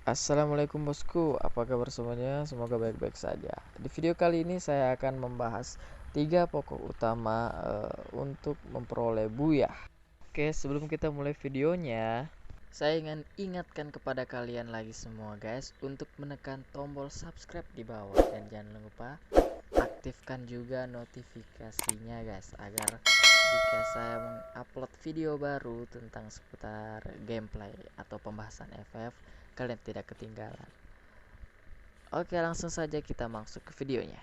Assalamualaikum bosku, apa kabar semuanya? Semoga baik-baik saja. Di video kali ini saya akan membahas tiga pokok utama untuk memperoleh buyah. Oke, sebelum kita mulai videonya, saya ingin ingatkan kepada kalian lagi semua guys untuk menekan tombol subscribe di bawah dan jangan lupa aktifkan juga notifikasinya guys agar jika saya mengupload video baru tentang seputar gameplay atau pembahasan FF kalian tidak ketinggalan. Oke, langsung saja kita masuk ke videonya.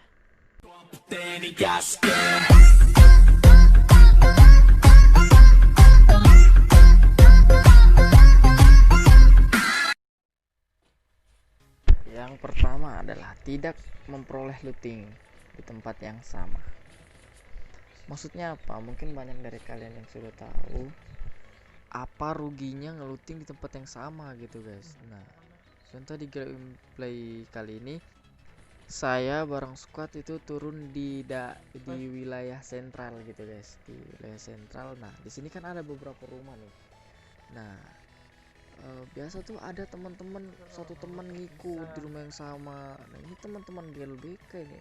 Yang pertama adalah tidak memperoleh looting di tempat yang sama. Maksudnya apa? Mungkin banyak dari kalian yang sudah tahu apa ruginya ngeluting di tempat yang sama gitu guys. Nah, contoh di gameplay kali ini saya bareng squad itu turun di wilayah sentral gitu guys, di wilayah sentral. Nah, di sini kan ada beberapa rumah nih. Nah, biasa tuh ada teman-teman, satu teman ngikut di rumah yang sama. Nah, ini teman-teman GLBK ini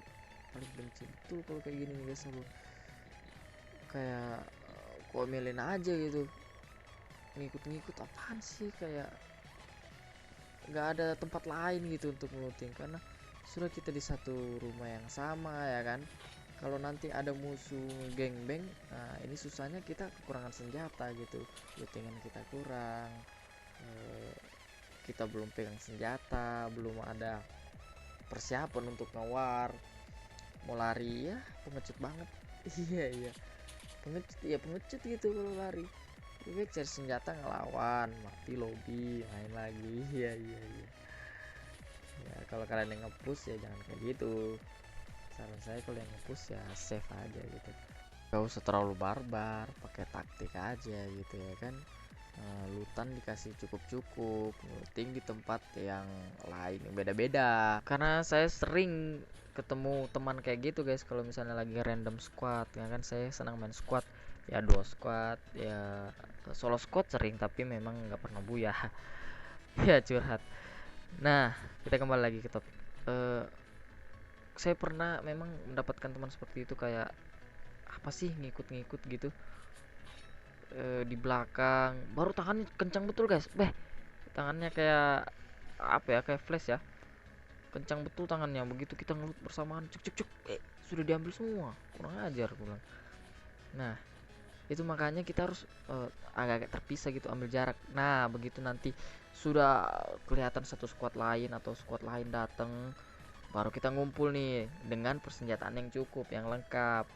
paling benci betul kalau kayak gini nih guys. Aku kayak kok milih aja gitu, ngikut-ngikut apaan sih, kayak nggak ada tempat lain gitu untuk melooting karena sudah kita di satu rumah yang sama ya kan. Kalau nanti ada musuh gengbeng, nah ini susahnya kita kekurangan senjata gitu, lootingan kita kurang, kita belum pegang senjata, belum ada persiapan untuk ngewar, mau lari ya pengecut banget. Iya pengecut gitu kalau lari. Lebih cari senjata ngelawan, mati lobby, main lagi. Iya ya, kalau kalian yang ngepush ya jangan kayak gitu. Saran saya kalau yang ngepush ya save aja gitu, gak usah terlalu barbar, pakai taktik aja gitu ya kan. Lutan dikasih cukup-cukup, looting di tempat yang lain yang beda-beda. Karena saya sering ketemu teman kayak gitu guys, kalau misalnya lagi random squad ya kan, saya senang main squad ya, duo squad ya, solo squad sering tapi memang nggak pernah buyah. Ya curhat. Nah, kita kembali lagi ke topik. Saya pernah memang mendapatkan teman seperti itu, kayak apa sih, ngikut-ngikut gitu, di belakang baru tangannya kencang betul guys, tangannya kayak apa ya, kayak flash ya, kencang betul tangannya. Begitu kita ngelut bersamaan, cuk cuk cuk, sudah diambil semua, kurang ajar pulang. Nah, itu makanya kita harus agak-agak terpisah gitu, ambil jarak. Nah, begitu nanti sudah kelihatan satu squad lain atau squad lain datang, baru kita ngumpul nih dengan persenjataan yang cukup, yang lengkap.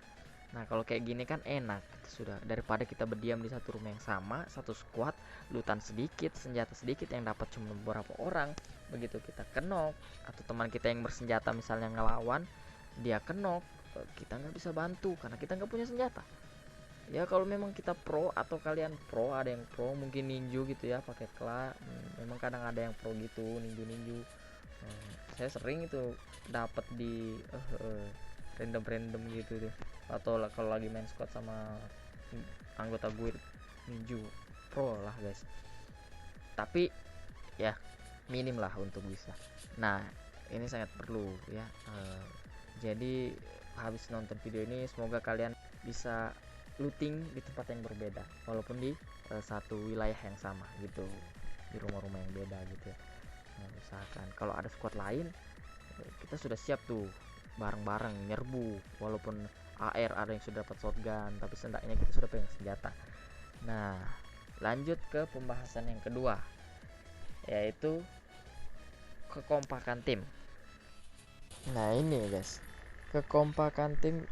Nah, kalau kayak gini kan enak, sudah daripada kita berdiam di satu rumah yang sama, satu squad, lutan sedikit, senjata sedikit yang dapat cuma beberapa orang. Begitu kita kenok atau teman kita yang bersenjata misalnya ngelawan, dia kenok, kita nggak bisa bantu karena kita nggak punya senjata. Ya kalau memang kita pro atau kalian pro, ada yang pro mungkin ninju gitu ya, pakai kela, memang kadang ada yang pro gitu, ninju. Saya sering itu dapat di random gitu deh, atau kalau lagi main squad sama anggota gue ninju pro lah guys, tapi ya minim lah untuk bisa. Nah, ini sangat perlu ya. Jadi habis nonton video ini semoga kalian bisa looting di tempat yang berbeda walaupun di satu wilayah yang sama gitu, di rumah-rumah yang beda gitu ya. Nah, misalkan kalau ada squad lain, kita sudah siap tuh bareng-bareng nyerbu, walaupun AR ada yang sudah dapat shotgun tapi setidaknya kita sudah pegang senjata. Nah, lanjut ke pembahasan yang kedua, yaitu kekompakan tim. Nah ini guys, kekompakan tim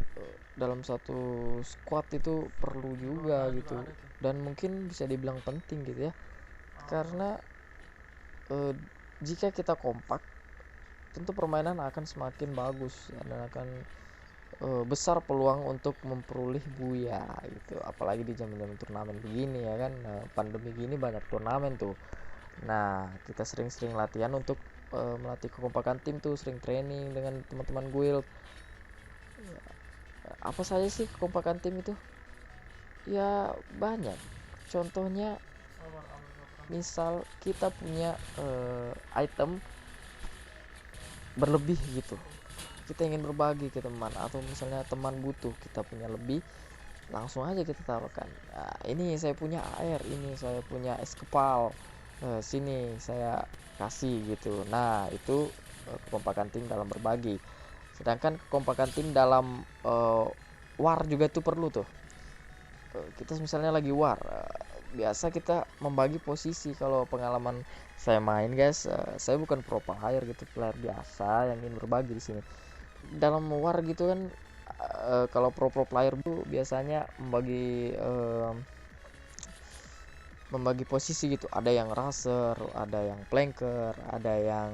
dalam satu squad itu perlu juga gitu, dan mungkin bisa dibilang penting gitu ya, karena jika kita kompak tentu permainan akan semakin bagus ya, dan akan besar peluang untuk memperoleh buya gitu, apalagi di zaman-zaman turnamen begini ya kan. Pandemi gini banyak turnamen tuh. Nah, kita sering-sering latihan untuk melatih kekompakan tim tuh, sering training dengan teman-teman guild. Apa saja sih kekompakan tim itu? Ya banyak. Contohnya misal kita punya item berlebih gitu, kita ingin berbagi ke teman, atau misalnya teman butuh, kita punya lebih, langsung aja kita tawarkan, nah, ini saya punya air, ini saya punya es kepal, sini saya kasih gitu. Nah itu kekompakan tim dalam berbagi. Sedangkan kekompakan tim dalam war juga tuh perlu tuh. Kita misalnya lagi war, biasa kita membagi posisi. Kalau pengalaman saya main guys, saya bukan pro player gitu, player biasa yang ingin berbagi di sini. Dalam war gitu kan, kalau pro player tuh biasanya membagi posisi gitu. Ada yang raser, ada yang flanker, ada yang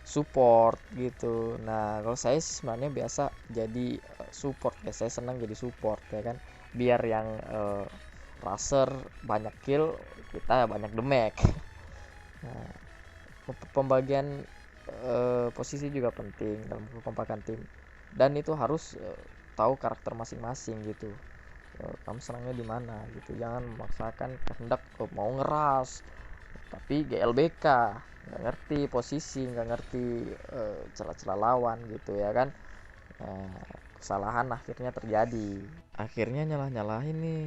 support gitu. Nah kalau saya sih sebenarnya biasa jadi support ya, saya senang jadi support ya kan, biar yang raser banyak kill, kita banyak damage. Nah, pembagian posisi juga penting dalam kekompakan tim, dan itu harus tahu karakter masing-masing gitu. Kamu senangnya di mana gitu, jangan memaksakan kehendak mau ngeras tapi GLBK, nggak ngerti posisi, nggak ngerti celah-celah lawan gitu ya kan. Kesalahan akhirnya terjadi, akhirnya nyalah-nyalahin nih.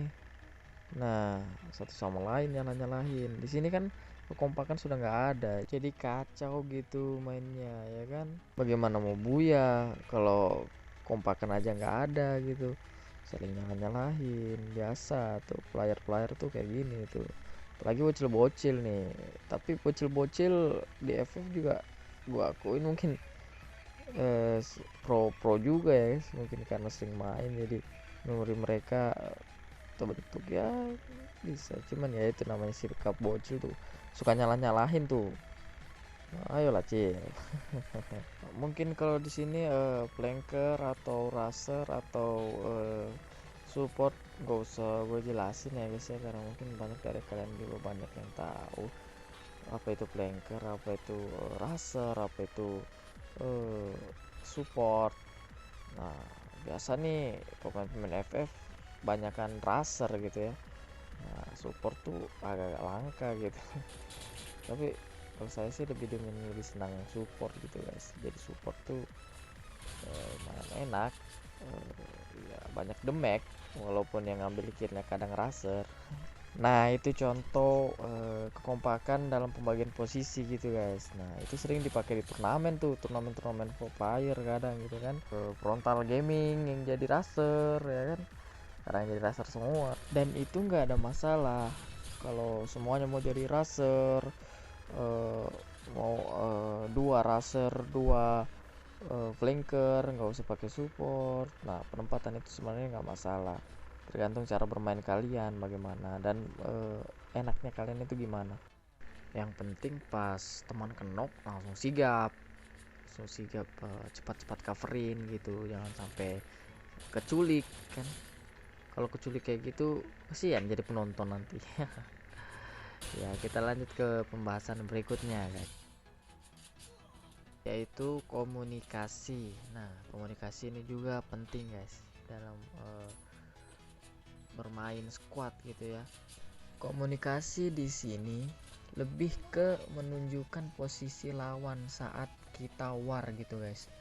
Nah satu sama lain nyalah-nyalahin di sini kan, kekompakan sudah nggak ada, jadi kacau gitu mainnya ya kan. Bagaimana mau buya kalau kompakan aja nggak ada gitu, saling nyalah-nyalahin. Biasa tuh player-player tuh kayak gini tuh, apalagi bocil-bocil nih. Tapi bocil-bocil di FF juga gua akuin mungkin pro juga ya guys, mungkin karena sering main jadi memori mereka terbentuk ya, bisa. Cuman ya itu namanya sikap bocil tuh, suka nyalah-nyalahin tuh. Nah, ayolah Cil. Mungkin kalau di sini flanker atau raser atau support gak usah gue jelasin ya guys ya, karena mungkin banyak dari kalian juga banyak yang tahu apa itu flanker, apa itu raser, apa itu support. Nah biasa nih pemain-pemain FF banyakan raser gitu ya. Nah support tuh agak langka gitu. Tapi kalau saya sih lebih senang support gitu guys, jadi support tuh lumayan enak. Ya, banyak damage walaupun yang ngambil killnya kadang raser. Nah itu contoh kekompakan dalam pembagian posisi gitu guys. Nah itu sering dipakai di turnamen tuh, turnamen pro player kadang gitu kan. Frontal gaming yang jadi raser ya kan, kadang jadi raser semua, dan itu nggak ada masalah kalau semuanya mau jadi raser. eh, Mau dua raser, dua flanker, nggak usah pakai support. Nah penempatan itu sebenarnya nggak masalah, tergantung cara bermain kalian bagaimana, dan enaknya kalian itu gimana. Yang penting pas teman kenok langsung sigap, cepat-cepat coverin gitu, jangan sampai keculik kan. Kalau keculik kayak gitu kasihan jadi penonton nanti. Ya kita lanjut ke pembahasan berikutnya guys, yaitu komunikasi. Nah komunikasi ini juga penting guys dalam bermain squad gitu ya. Komunikasi di sini lebih ke menunjukkan posisi lawan saat kita war gitu guys.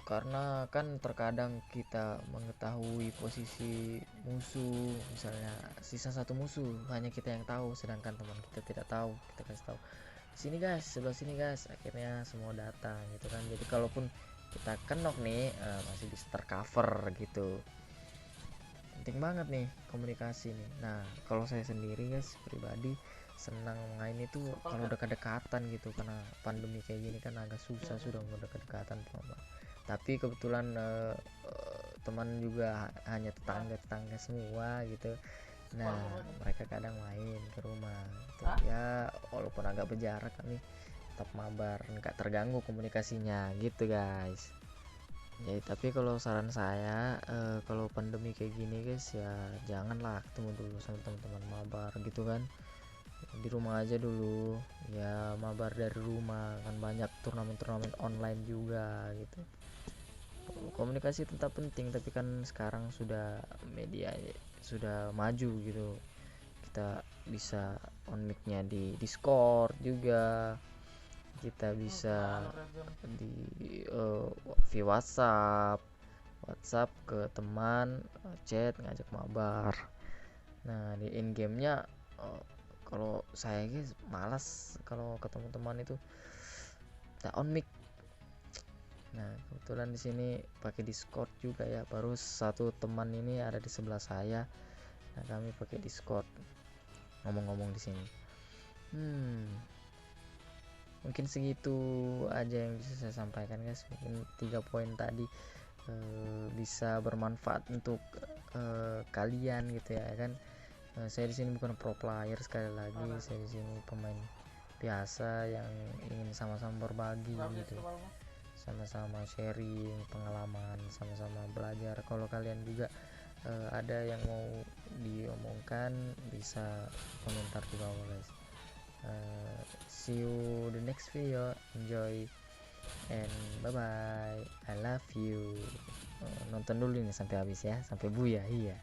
Karena kan terkadang kita mengetahui posisi musuh, misalnya sisa satu musuh hanya kita yang tahu, sedangkan teman kita tidak tahu. Kita kasih tahu sini guys, sebelah sini guys, akhirnya semua datang gitu kan. Jadi kalaupun kita kenok nih, masih bisa tercover gitu. Penting banget nih komunikasi nih. Nah kalau saya sendiri guys pribadi senang main itu kalau udah kedekatan gitu, karena pandemi kayak gini kan agak susah sudah udah kedekatan teman. Tapi kebetulan teman juga hanya tetangga semua gitu. Nah mereka kadang main ke rumah gitu ya, walaupun agak berjarak kami tetap mabar, nggak terganggu komunikasinya gitu guys. Ya tapi kalau saran saya, kalau pandemi kayak gini guys ya janganlah ketemu dulu sama teman-teman mabar gitu kan, di rumah aja dulu ya, mabar dari rumah kan, banyak turnamen-turnamen online juga gitu. Komunikasi tetap penting, tapi kan sekarang sudah media sudah maju gitu, kita bisa on mic-nya di Discord juga, kita bisa di via WhatsApp ke teman, chat ngajak mabar. Nah di in game-nya kalau saya guys malas kalau ketemu teman itu tak on mic. Nah kebetulan di sini pakai Discord juga ya, baru satu teman ini ada di sebelah saya. Nah kami pakai Discord ngomong-ngomong di sini. Mungkin segitu aja yang bisa saya sampaikan guys. Mungkin 3 poin tadi bisa bermanfaat untuk kalian gitu ya kan. Saya di sini bukan pro player, sekali lagi saya di sini pemain biasa yang ingin sama-sama berbagi gitu, sama-sama sharing pengalaman, sama-sama belajar. Kalau kalian juga ada yang mau diomongkan bisa komentar di bawah guys. See you the next video, enjoy and bye bye, I love you. Nonton dulu nih sampai habis ya, sampai buya. Iya.